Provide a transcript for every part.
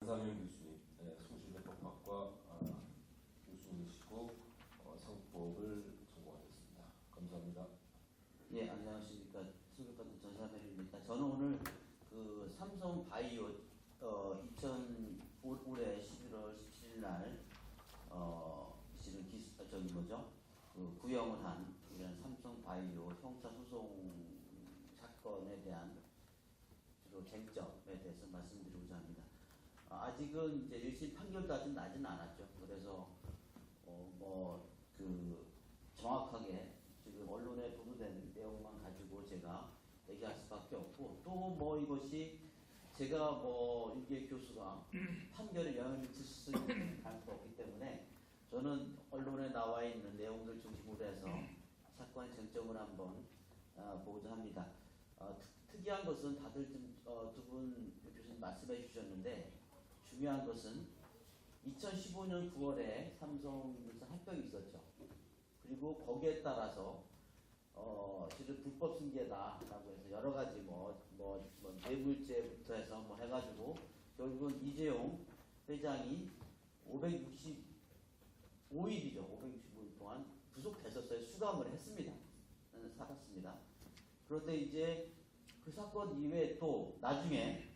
안상현 교수님, 송실대법학과 교수이시고 상법을 전공하셨습니다. 감사합니다. 예, 안녕하십니까. 수백관도 전사면입니다. 저는 오늘 그 삼성바이오 올해 11월 17일 날 실은 구형을 한 이런 삼성바이오 형사소송 사건에 대한 주로 쟁점에 대해서 말씀드리고자 합니다. 아직은 이제 1심 판결도 아직 나지는 않았죠. 그래서 정확하게 지금 언론에 보도된 내용만 가지고 제가 얘기할 수밖에 없고, 또 이것이 제가 이게 교수가 판결에 영향을 미칠 수 있는 가능성이 없기 때문에 저는 언론에 나와 있는 내용들 중심으로 해서 사건의 쟁점을 한번 보고자 합니다. 특이한 것은 다들 두 분 교수님 말씀해 주셨는데, 중요한 것은 2015년 9월에 삼성에서 합병이 있었죠. 그리고 거기에 따라서 실은 불법 승계다라고 해서 여러 가지 뇌물죄부터 해서 해가지고 결국은 이재용 회장이 565일이죠. 565일 동안 구속됐었어요. 수감을 했습니다. 살았습니다. 그런데 이제 그 사건 이외에 또 나중에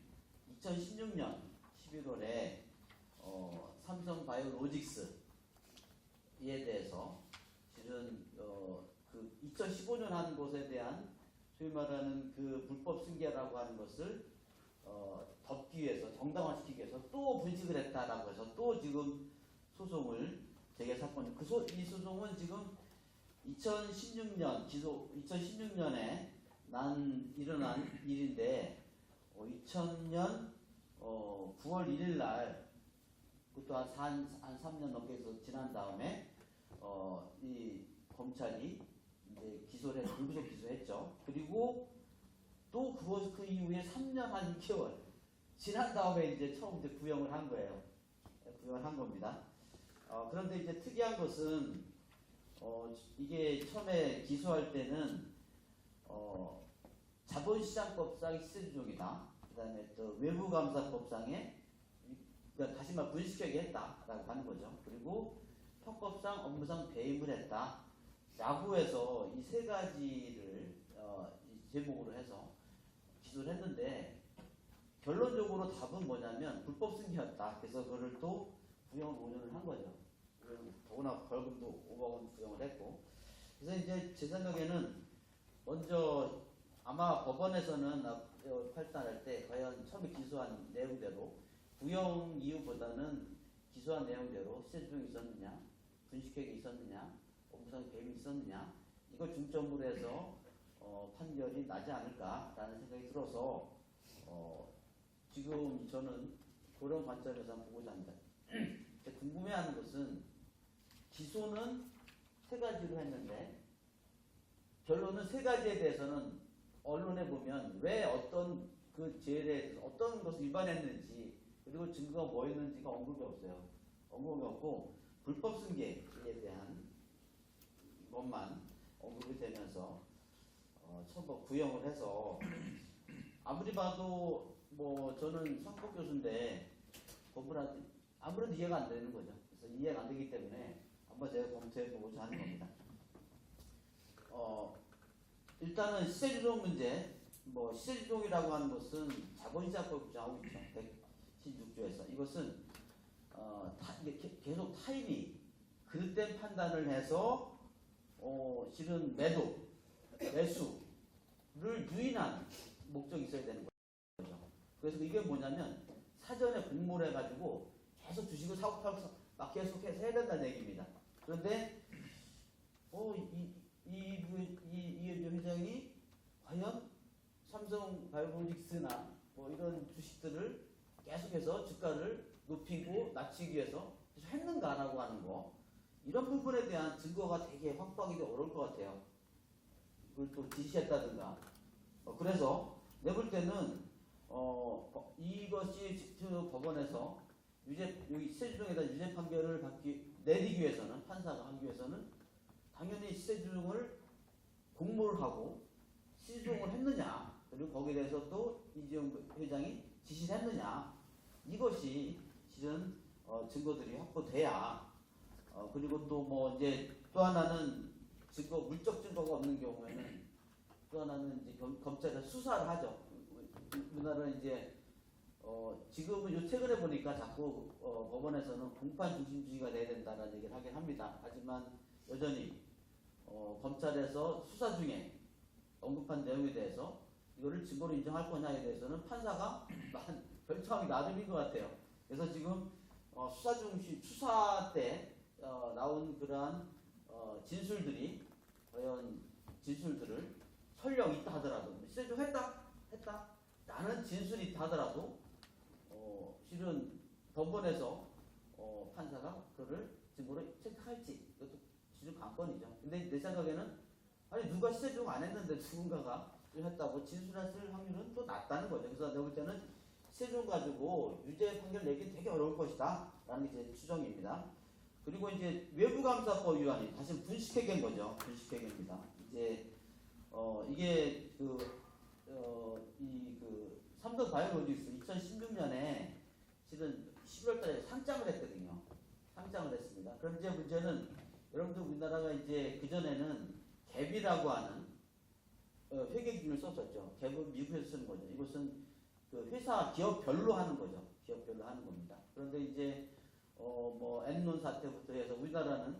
2016년 11월에 삼성바이오로직스에 대해서 실은 그 2015년 한 것에 대한 소위 말하는 그 불법 승계라고 하는 것을 덮기 위해서, 정당화시키기 위해서 또 분식을 했다라고 해서 또 지금 소송을 재개 사건. 이 소송은 지금 2016년에 일어난 일인데 2000년 9월 1일 날, 그것도 한 3년 넘게 지난 다음에 이 검찰이 이제 불구속 기소했죠. 그리고 또 그 이후에 3년 한 6개월 지난 다음에 이제 처음 이제 구형을 한 거예요. 구형을 한 겁니다. 그런데 이제 특이한 것은 이게 처음에 기소할 때는 자본시장법상 시세조종이다. 그 다음에 또 외부감사법상에, 그러니까 다시 말 분식회계 했다라고 하는 거죠. 그리고 형법상 업무상 배임을 했다 라고 해서 이 세 가지를 제목으로 해서 기소를 했는데, 결론적으로 답은 뭐냐면 불법 승계였다. 그래서 그거를 또 구형을 5년을 한 거죠. 더구나 벌금도 5억 원 구형을 했고. 그래서 이제 제 생각에는 먼저 아마 법원에서는 판단할 때 과연 처음에 기소한 내용대로 구형 이유보다는 기소한 내용대로 시세조종이 있었느냐, 분식회계 있었느냐, 업무상 배임이 있었느냐, 이걸 중점으로 해서 판결이 나지 않을까라는 생각이 들어서 지금 저는 그런 관점에서 한번 보고자 합니다. 궁금해하는 것은 기소는 세 가지로 했는데 결론은 세 가지에 대해서는 언론에 보면 왜 어떤 그 죄에 대해서 어떤 것을 위반했는지, 그리고 증거가 뭐였는지가 언급이 없어요. 언급이 없고 불법 승계에 대한 것만 언급이 되면서 처음 구형을 해서, 아무리 봐도 저는 상법 교수인데 법을 아무래도 이해가 안 되는 거죠. 그래서 이해가 안 되기 때문에 한번 제가 검토해 보고자 하는 겁니다. 일단은 시세조종 문제, 시세조종이라고 하는 것은 자본시장법을 규정하고 있죠. 116조에서. 이것은 계속 타인이 그릇된 판단을 해서 실은 매수를 유인한 목적이 있어야 되는 거죠. 그래서 이게 뭐냐면 사전에 공모를 해가지고 계속 주식을 사고 팔고 막 계속해서 해야 된다는 얘기입니다. 그런데 이재용 회장이 과연 삼성바이오로직스나 이런 주식들을 계속해서 주가를 높이고 낮추기 위해서 계속 했는가라고 하는 거, 이런 부분에 대한 증거가 되게 확보하기가 어려울 것 같아요. 그걸 또 지시했다든가. 그래서 내볼 때는 이것이 법원에서 여기 시세조종에 대한 유죄 판결을 내리기 위해서는, 판사가 하기 위해서는 당연히 시세조종을 공모를 하고 시세조종을 했느냐, 그리고 거기에 대해서 또 이재용 회장이 지시를 했느냐, 이것이 실은 증거들이 확보돼야 그리고 또 뭐 이제 또 하나는 증거 물적 증거가 없는 경우에는 또 하나는 이제 검찰에서 수사를 하죠. 우리나라는 이제 지금은 요 최근에 보니까 자꾸 법원에서는 공판 중심주의가 돼야 된다는 얘기를 하긴 합니다. 하지만 여전히 검찰에서 수사 중에 언급한 내용에 대해서 이거를 증거로 인정할 거냐에 대해서는 판사가 결정하기 나름인 것 같아요. 그래서 지금 수사 때 나온 그러한 진술들이 과연 진술들을 설령 있다 하더라도 실제 했다 라는 진술이 있다 하더라도 실은 법원에서 판사가 그를 증거로 체크할지 이것도 실은 관건이죠. 근데 내 생각에는 아니 누가 시세 좀 안 했는데 누군가가 했다고 진술했을 확률은 또 낮다는 거죠. 그래서 내가 볼 때는 시세 좀 가지고 유죄 판결 내기 되게 어려울 것이다 라는 게 제 추정입니다. 그리고 이제 외부감사법 위반이 다시 분식회계인 거죠. 분식회계입니다. 이제 이게 삼성 바이오로직스 2016년에 실은 11월달에 상장을 했거든요. 상장을 했습니다. 그런데 문제는 여러분들 우리나라가 이제 그 전에는 갭이라고 하는 회계 기준을 썼었죠. 갭은 미국에서 쓰는 거죠. 이것은 그 회사 기업별로 하는 거죠. 기업별로 하는 겁니다. 그런데 이제 뭐 엔론 사태부터 해서 우리나라는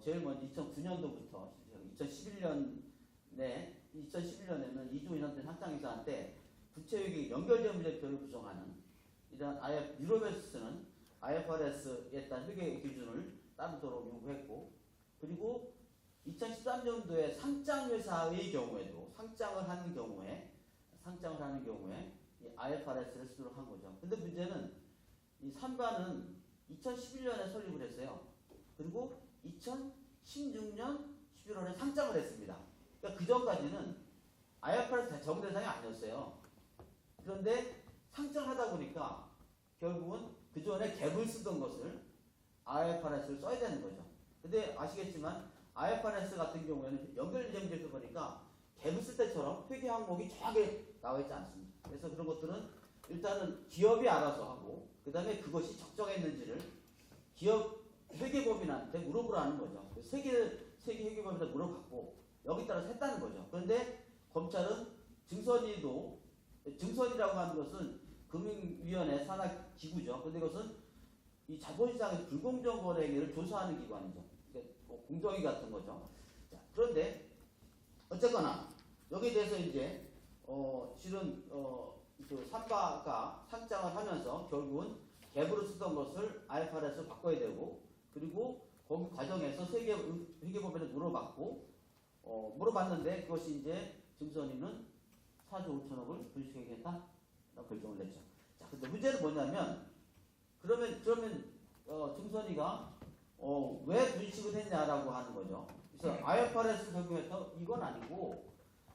제일 먼저 2009년도부터 2011년에는 이주호 인한테 상장회사한테 부채회계 연결된 문제표를 구성하는 이런 유럽에서 쓰는 IFRS에 따른 회계 기준을 따르도록 요구했고, 그리고 2013년도에 상장회사의 경우에도 상장을 하는 경우에 이 IFRS를 쓰도록 한 거죠. 근데 문제는 이 삼바는 2011년에 설립을 했어요. 그리고 2016년 11월에 상장을 했습니다. 그러니까 그 전까지는 IFRS 적용 대상이 아니었어요. 그런데 상장하다 보니까 결국은 그 전에 갭을 쓰던 것을 IFRS를 써야 되는 거죠. 근데 아시겠지만 IFRS 같은 경우에는 연결점에서 보니까 갭을 쓸 때처럼 회계 항목이 정확하게 나와 있지 않습니다. 그래서 그런 것들은 일단은 기업이 알아서 하고, 그 다음에 그것이 적정했는지를 기업 회계법인한테 물어보라는 거죠. 세계 회계법인한테 물어봤고 여기 따라서 했다는 거죠. 그런데 검찰은 증선이라고 하는 것은 금융위원회 산하 기구죠. 그런데 이것은 이 자본시장에서 불공정 거래 행위를 조사하는 기관이죠. 뭐 공정위 같은 거죠. 자, 그런데 어쨌거나 여기에 대해서 이제 실은 그 삼바가 상장을 하면서 결국은 갭으로 쓰던 것을 IFRS로 바꿔야 되고, 그리고 거기 과정에서 세계 회계법인에 물어봤는데 그것이 이제 증선이는 4조 5천억을 분식회계했다 라고 결정을 냈죠. 자, 근데 문제는 뭐냐면 그러면 증선이가 왜 분식을 했냐라고 하는 거죠. 그래서 IFRS 적용해서 이건 아니고,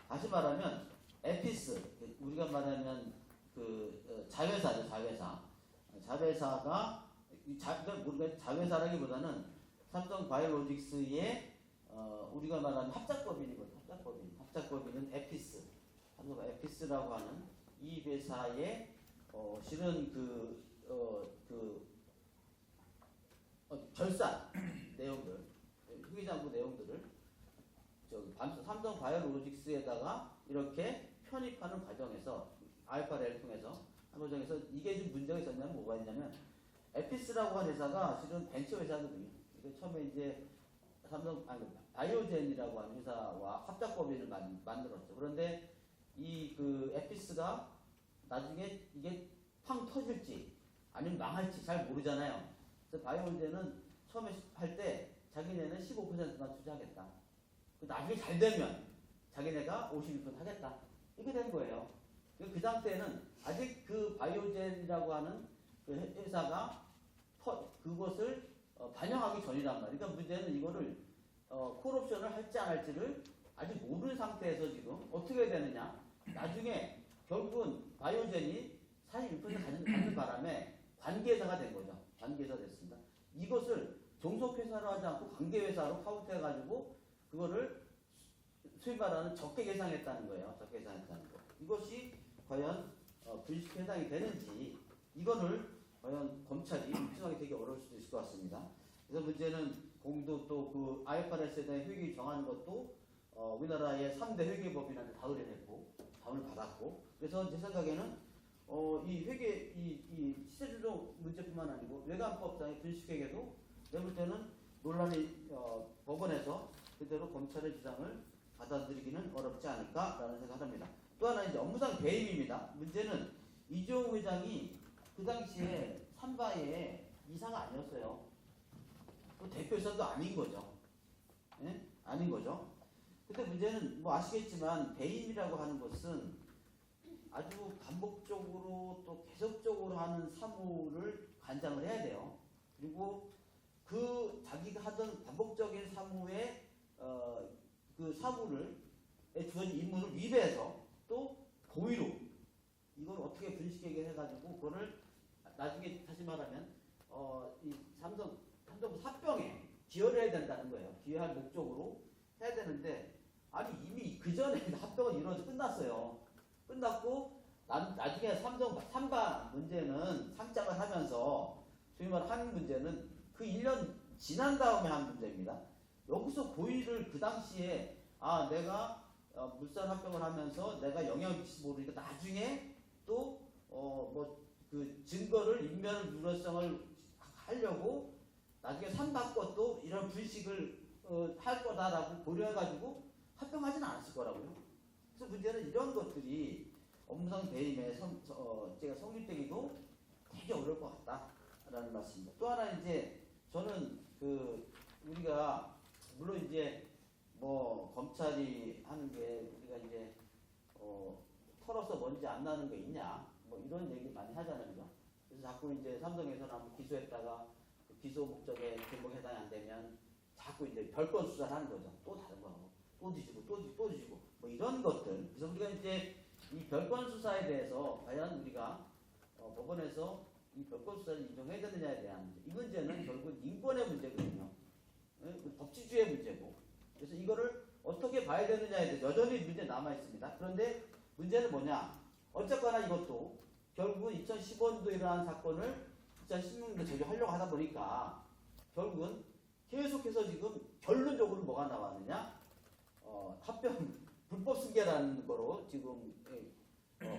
다시 말하면 에피스, 우리가 말하면 자회사죠. 자회사가 자회사라기보다는 삼성 바이오로직스의 우리가 말하는 합작법인이거든요. 합작법인은 에피스, 삼성 에피스라고 하는 이 회사의 실은 결산 내용들, 회계장부 내용들을 삼성 바이오로직스에다가 이렇게 편입하는 과정에서 알파를 통해서 한 과정에서 이게 좀 문제가 있었냐면 뭐가 있냐면, 에피스라고 하는 회사가 실은 벤처 회사거든요. 이게 처음에 이제 바이오젠이라고 하는 회사와 합작법인을 만들었죠. 그런데 이 에피스가 나중에 이게 팡 터질지 아니면 망할지 잘 모르잖아요. 그래서 바이오젠은 처음에 할 때 자기네는 15%만 투자하겠다. 나중에 잘 되면 자기네가 52% 하겠다. 이렇게 된 거예요. 그 상태에는 아직 그 바이오젠이라고 하는 그 회사가 그것을 반영하기 전이란 말이에요. 그러니까 문제는 이거를 콜옵션을 할지 안 할지를 아직 모르는 상태에서 지금 어떻게 해야 되느냐. 나중에 결국은 바이오젠이 41% 갖는 바람에 관계회사가 된 거죠. 관계회사가 됐습니다. 이것을 종속회사로 하지 않고 관계회사로 카운트해가지고 그거를 소위 말하는 적게 계상했다는 거예요. 적게 계상했다는 거. 이것이 과연 분식회장이 되는지, 이거를 과연 검찰이 입증하기 되게 어려울 수도 있을 것 같습니다. 그래서 문제는 공도 또 그 IFRS에 대한 회계 정하는 것도 우리나라의 3대 회계법인한테 다 의뢰했고 답을 받았고 그래서 제 생각에는 이 회계 이 시세조정 문제뿐만 아니고 외관법상의 분식회계도 내가 볼 때는 논란이 법원에서 그대로 검찰의 주장을 받아들이기는 어렵지 않을까라는 생각을 합니다. 또 하나 이제 업무상 배임입니다. 문제는 이재용 회장이 그 당시에 삼바의 이사가 아니었어요. 또 대표이사도 아닌 거죠. 예? 아닌 거죠. 근데 문제는 뭐 아시겠지만 배임이라고 하는 것은 아주 반복적으로 또 계속적으로 하는 사무를 관장을 해야 돼요. 그리고 그 자기가 하던 반복적인 사무의 그 사무를 주어진 임무를 위배해서 또 고의로 이걸 어떻게 분식회계 해가지고 그거를 나중에 다시 말하면 이 삼성부 사병에 기여를 해야 된다는 거예요. 기여할 목적으로 해야 되는데 아니 이미 그 전에 합병은 이루어져 끝났어요. 끝났고 나중에 삼바 문제는 상장을 하면서 소위 말해 한 문제는 그 1년 지난 다음에 한 문제입니다. 여기서 고의를 그 당시에 내가 물산 합병을 하면서 내가 영향을 미치지 모르니까 나중에 또 뭐 그 증거를 인멸 불허성을 하려고 나중에 삼바껏 또 이런 분식을 할 거다라고 고려해가지고 합병하지는 않았을 거라고요. 그래서 문제는 이런 것들이 업무상 배임에 제가 성립되기도 되게 어려울 것 같다라는 말씀입니다. 또 하나 이제 저는 우리가 물론 이제 뭐 검찰이 하는 게 우리가 이제 털어서 먼지 안 나는 거 있냐 뭐 이런 얘기 많이 하잖아요. 그래서 자꾸 이제 삼성에서는 한번 기소했다가 그 기소 목적에 제목 해당이 안 되면 자꾸 이제 별건 수사를 하는 거죠. 또 다른 거 하고 또 뒤지고 또 뒤지고 뭐 이런 것들. 그래서 우리가 이제 이 별건 수사에 대해서 과연 우리가 법원에서 이 별건 수사를 인정해야 되느냐에 대한 문제. 이 문제는 결국 인권의 문제거든요. 법치주의 문제고. 그래서 이거를 어떻게 봐야 되느냐에 대해서 여전히 문제 남아 있습니다. 그런데 문제는 뭐냐? 어쨌거나 이것도 결국은 2015년도에 일어난 사건을 2016년도에 적용하려고 하다 보니까 결국은 계속해서 지금 결론적으로 뭐가 나왔느냐? 합병 불법 승계라는 거로 지금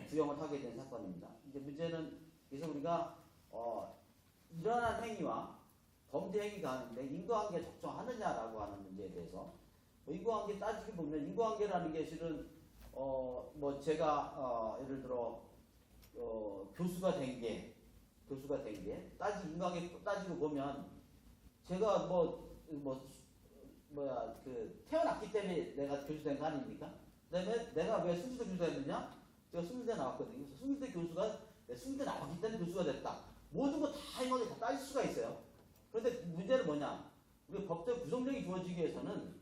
구형을 하게 된 사건입니다. 이제 문제는 그래서 우리가 일어난 행위와 범죄 행위가 하는데 인과관계 적정하느냐라고 하는 문제에 대해서 인과관계 따지게 보면 인과관계라는 게 실은 뭐 제가 예를 들어 교수가 된 게 인과관계 따지고 보면 제가 태어났기 때문에 내가 교수된 거 아닙니까? 그다음에 내가 왜 순수대 교수가 됐느냐? 제가 순수대 나왔거든요. 그래서 순수대 교수가 순수대 나왔기 때문에 교수가 됐다. 모든 거 다 인과관계 다 따질 수가 있어요. 그런데 문제는 뭐냐? 우리 법적 구성력이 주어지기 위해서는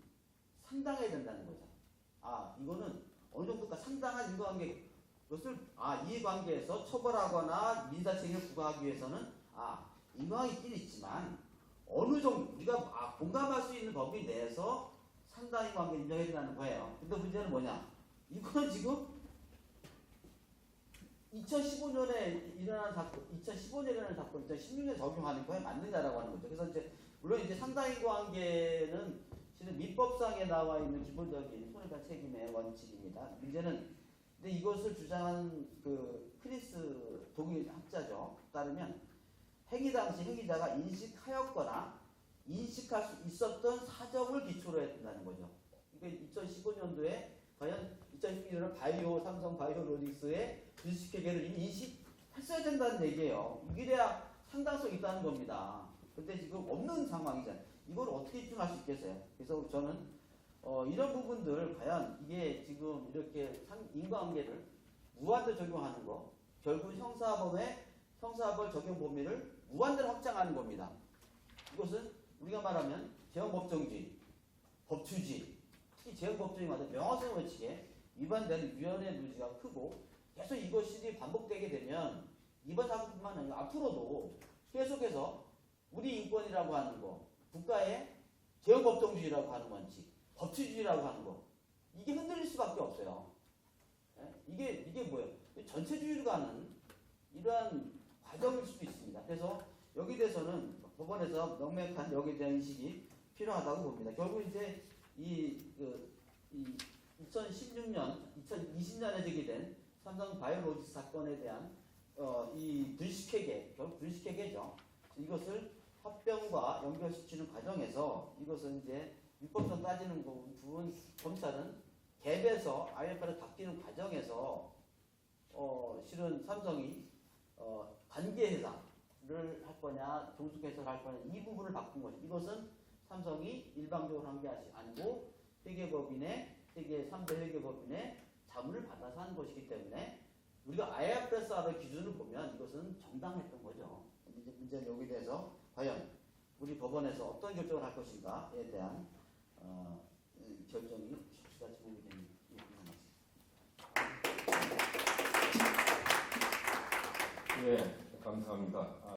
상당해야 된다는 거죠. 이거는 어느 정도가 상당한 인과관계, 그것을 이해관계에서 처벌하거나 민사책임을 부과하기 위해서는 인과관계 있긴 있지만 어느 정도 우리가 공감할 수 있는 범위 내에서 상당히 관계 인정해야 된다는 거예요. 근데 문제는 뭐냐? 이거는 지금 2015년에 일어난 사건, 2016년에 적용하는 거에 맞느냐라고 하는 거죠. 그래서 이제 물론 이제 상당히 관계는 실은 민법상에 나와 있는 기본적인 손해배상 책임의 원칙입니다. 문제는 근데 이것을 주장한 크리스 독일 학자죠. 따르면 행위 당시 행위자가 인식하였거나 인식할 수 있었던 사정을 기초로 해야 된다는 거죠. 그러니까 2015년도에 과연 2016년은 삼성 바이오로직스의 분식회계를 이미 인식했어야 된다는 얘기예요. 이래야 상당성이 있다는 겁니다. 근데 지금 없는 상황이잖아요. 이걸 어떻게 입증할 수 있겠어요? 그래서 저는 이런 부분들 과연 이게 지금 이렇게 인과관계를 무한대로 적용하는 거 결국 형사벌 적용 범위를 무한대로 확장하는 겁니다. 이것은 우리가 말하면 제형법정주의, 법치주의, 특히 제형법정주의마다 명확성 원칙에 위반되는 위헌의 누지가 크고 계속 이것이 반복되게 되면 이번 사건뿐만 아니라 앞으로도 계속해서 우리 인권이라고 하는 거, 국가의 제형법정주의라고 하는 원칙, 법치주의라고 하는 거 이게 흔들릴 수밖에 없어요. 이게 뭐예요? 전체주의로 가는 이러한 과정일 수도 있습니다. 그래서 여기 대해서는 법원에서 명백한 여기에 대한 인식이 필요하다고 봅니다. 결국 이제 이 2016년, 2020년에 제기된 삼성 바이오로직스 사건에 대한 이 분식회계, 결국 분식회계죠. 이것을 합병과 연결시키는 과정에서 이것은 이제 위법성 따지는 부분 검찰은 갭에서 IFRS 바뀌는 과정에서 실은 삼성이 관계회사를 할 거냐 종속회사를 할 거냐 이 부분을 바꾼 거죠. 이것은 삼성이 일방적으로 한 게 아니고 회계법인의 세계 3대 회계법인의 자문을 받아서 한 것이기 때문에 우리가 IFRS의 기준을 보면 이것은 정당했던 거죠. 이제 문제는 여기에 대해서 과연 우리 법원에서 어떤 결정을 할 것인가에 대한 결정이 수가 제공이 되는 예, 감사합니다.